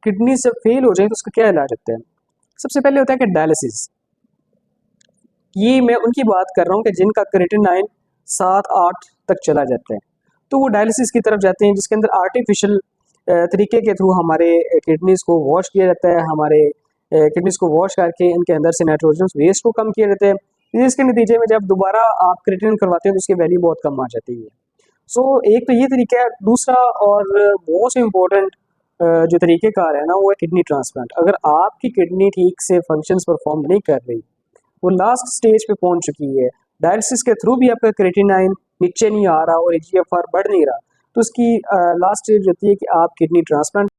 Kidney से fail हो जाए तो उसका क्या इलाज होता है? सबसे पहले होता है कि डायलिसिस। ये मैं उनकी बात कर रहा हूँ कि जिनका क्रिएटिनिन 7-8 तक चला जाता है, तो वो डायलिसिस की तरफ जाते हैं, जिसके अंदर आर्टिफिशियल तरीके के थ्रू हमारे किडनीज़ को वॉश किया जाता है, हमारे किडनीज़ को वॉश करके इनके अंदर से नाइट्रोजन वेस्ट को कम किया जाता है। इसके नतीजे में जब दोबारा आप क्रिएटिनिन करवाते हैं तो उसकी वैल्यू बहुत कम आ जाती है। सो एक तो ये तरीका है। दूसरा और मोस्ट इम्पोर्टेंट जो तरीक़ेकार है ना, वो है किडनी ट्रांसप्लांट। अगर आपकी किडनी ठीक से फंक्शंस परफॉर्म नहीं कर रही, वो लास्ट स्टेज पे पहुंच चुकी है, डायलिसिस के थ्रू भी आपका क्रिएटिनिन नीचे नहीं आ रहा और ईजीएफआर बढ़ नहीं रहा, तो उसकी लास्ट स्टेज होती है कि आप किडनी ट्रांसप्लांट